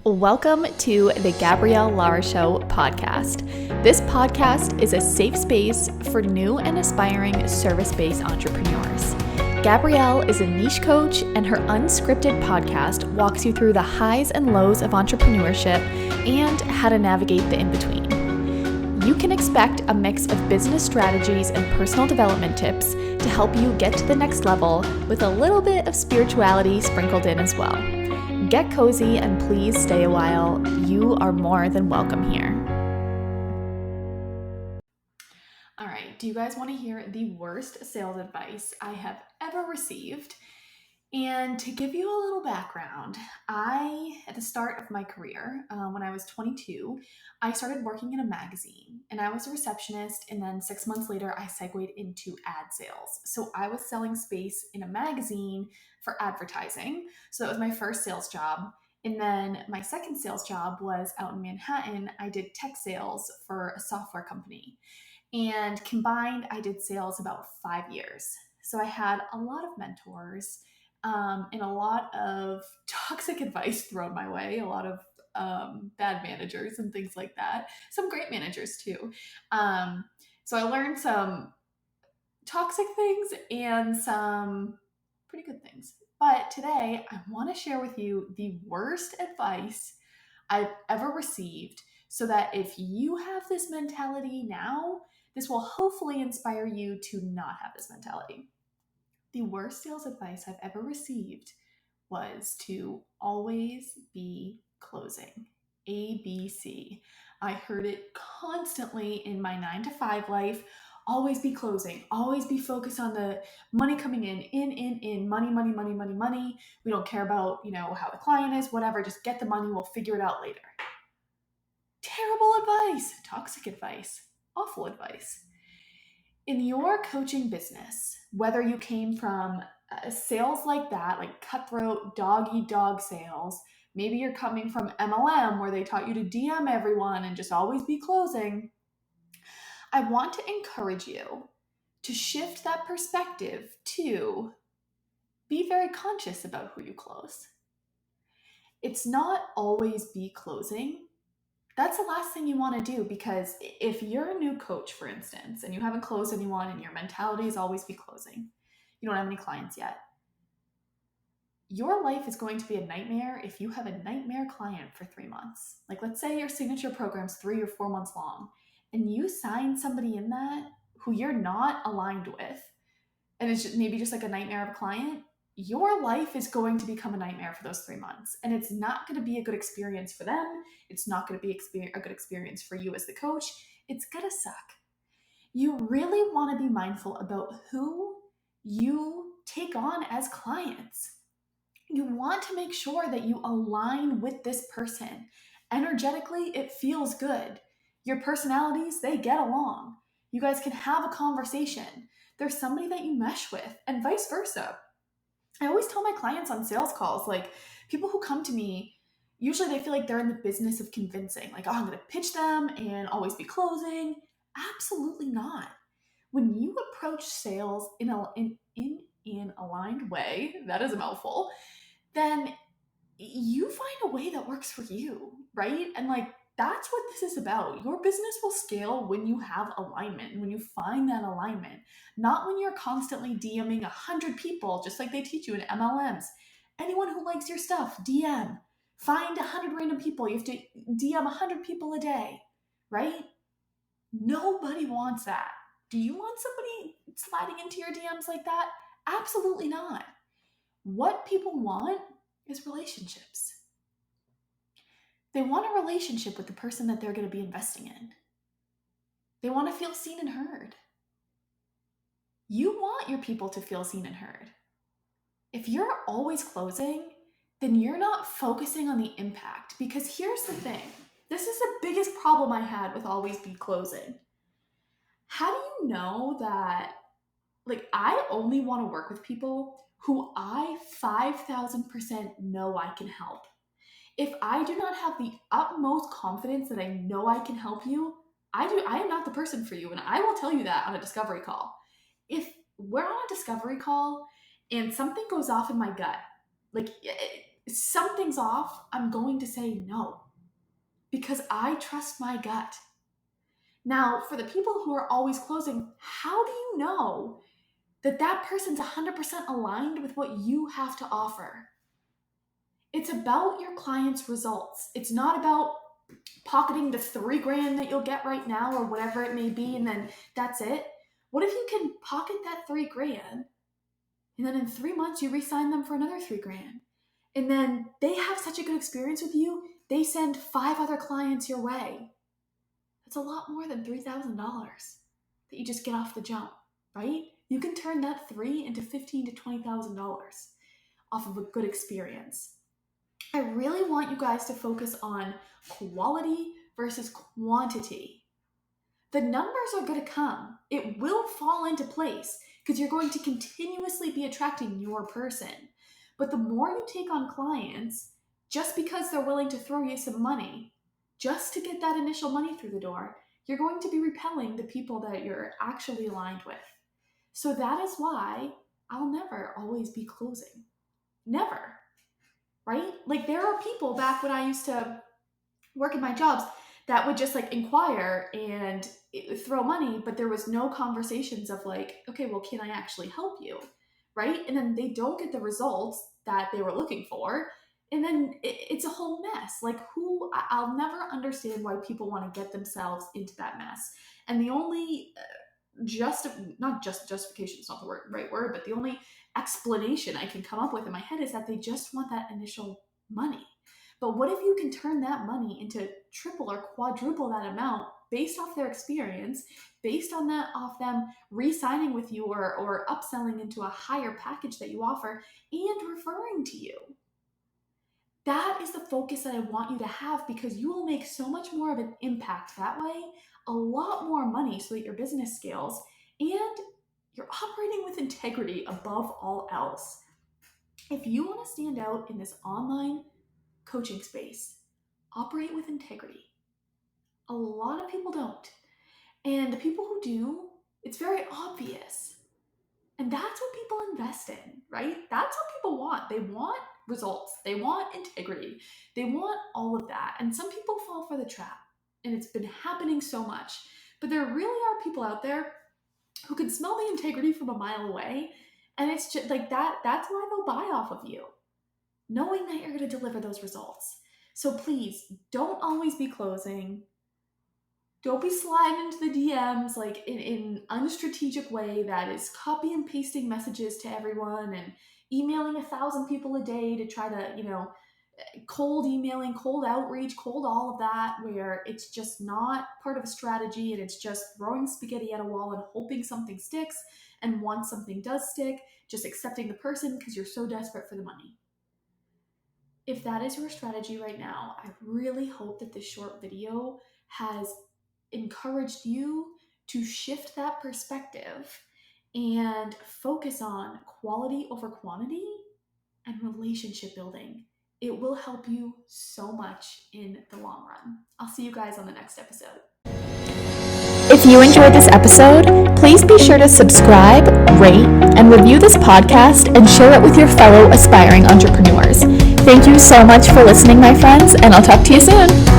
Welcome to the Gabrielle Lara Show podcast. This podcast is a safe space for new and aspiring service-based entrepreneurs. Gabrielle is a niche coach, and her unscripted podcast walks you through the highs and lows of entrepreneurship and how to navigate the in-between. You can expect a mix of business strategies and personal development tips to help you get to the next level with a little bit of spirituality sprinkled in as well. Get cozy and please stay a while. You are more than welcome here. All right, do you guys want to hear the worst sales advice I have ever received? And to give you a little background, at the start of my career, when I was 22, I started working in a magazine and I was a receptionist. And then 6 months later, I segued into ad sales. So I was selling space in a magazine for advertising. So that was my first sales job. And then my second sales job was out in Manhattan. I did tech sales for a software company. And combined, I did sales about 5 years. So I had a lot of mentors and a lot of toxic advice thrown my way, a lot of bad managers and things like that. Some great managers too. So I learned some toxic things and some pretty good things. But today I want to share with you the worst advice I've ever received so that if you have this mentality now, this will hopefully inspire you to not have this mentality. The worst sales advice I've ever received was to always be closing. ABC. I heard it constantly in my 9 to 5 life. Always be closing. Always be focused on the money coming in, money, money, money, money, money. We don't care about, how the client is, whatever. Just get the money. We'll figure it out later. Terrible advice. Toxic advice. Awful advice. In your coaching business, whether you came from sales like that, like cutthroat dog-eat-dog sales, maybe you're coming from MLM where they taught you to DM everyone and just always be closing, I want to encourage you to shift that perspective to be very conscious about who you close. It's not always be closing. That's the last thing you want to do, because if you're a new coach, for instance, and you haven't closed anyone and your mentality is always be closing, you don't have any clients yet, your life is going to be a nightmare if you have a nightmare client for 3 months. Like, let's say your signature program's 3 or 4 months long and you sign somebody in that who you're not aligned with, and it's maybe just like a nightmare of a client. Your life is going to become a nightmare for those 3 months, and it's not going to be a good experience for them. It's not going to be a good experience for you as the coach. It's going to suck. You really want to be mindful about who you take on as clients. You want to make sure that you align with this person. Energetically, it feels good. Your personalities, they get along. You guys can have a conversation. There's somebody that you mesh with, and vice versa. I always tell my clients on sales calls, like, people who come to me, usually they feel like they're in the business of convincing. Like, oh, I'm going to pitch them and always be closing. Absolutely not. When you approach sales in an aligned way, that is a mouthful, then you find a way that works for you, right? And that's what this is about. Your business will scale when you have alignment, when you find that alignment, not when you're constantly DMing 100 people, just like they teach you in MLMs. Anyone who likes your stuff, DM. Find 100 random people. You have to DM 100 people a day, right? Nobody wants that. Do you want somebody sliding into your DMs like that? Absolutely not. What people want is relationships. They want a relationship with the person that they're going to be investing in. They want to feel seen and heard. You want your people to feel seen and heard. If you're always closing, then you're not focusing on the impact. Because here's the thing. This is the biggest problem I had with always be closing. How do you know that, I only want to work with people who I 5,000% know I can help? If I do not have the utmost confidence that I know I can help you, I am not the person for you. And I will tell you that on a discovery call. If we're on a discovery call and something goes off in my gut, something's off, I'm going to say no because I trust my gut. Now, for the people who are always closing, how do you know that that person's 100% aligned with what you have to offer? It's about your client's results. It's not about pocketing the $3,000 that you'll get right now or whatever it may be, and then that's it. What if you can pocket that $3,000 and then in 3 months you re-sign them for another $3,000? And then they have such a good experience with you, they send 5 other clients your way. That's a lot more than $3,000 that you just get off the jump, right? You can turn that $3,000 into $15,000 to $20,000 off of a good experience. I really want you guys to focus on quality versus quantity. The numbers are going to come. It will fall into place because you're going to continuously be attracting your person. But the more you take on clients, just because they're willing to throw you some money, just to get that initial money through the door, you're going to be repelling the people that you're actually aligned with. So that is why I'll never always be closing. Never. Right? Like there are people back when I used to work in my jobs that would just like inquire and throw money, but there was no conversations of like, okay, well, can I actually help you? Right? And then they don't get the results that they were looking for. And then it's a whole mess. Like I'll never understand why people want to get themselves into that mess. And the only not just justification is not the right word, but the only explanation I can come up with in my head is that they just want that initial money. But what if you can turn that money into triple or quadruple that amount based off their experience, based on that off them re-signing with you or upselling into a higher package that you offer and referring to you? That is the focus that I want you to have because you will make so much more of an impact that way, a lot more money so that your business scales, and you're operating with integrity above all else. If you want to stand out in this online coaching space, operate with integrity. A lot of people don't. And the people who do, it's very obvious. And that's what people invest in, right? That's what people want. They want results. They want integrity. They want all of that. And some people fall for the trap. And it's been happening so much. But there really are people out there who can smell the integrity from a mile away. And it's just like that. That's why they'll buy off of you, knowing that you're going to deliver those results. So please don't always be closing. Don't be sliding into the DMs like in an unstrategic way that is copy and pasting messages to everyone and emailing 1,000 people a day to try to, cold emailing, cold outreach, cold all of that, where it's just not part of a strategy and it's just throwing spaghetti at a wall and hoping something sticks. And once something does stick, just accepting the person because you're so desperate for the money. If that is your strategy right now, I really hope that this short video has encouraged you to shift that perspective and focus on quality over quantity and relationship building. It will help you so much in the long run. I'll see you guys on the next episode. If you enjoyed this episode, please be sure to subscribe, rate, and review this podcast and share it with your fellow aspiring entrepreneurs. Thank you so much for listening, my friends, and I'll talk to you soon.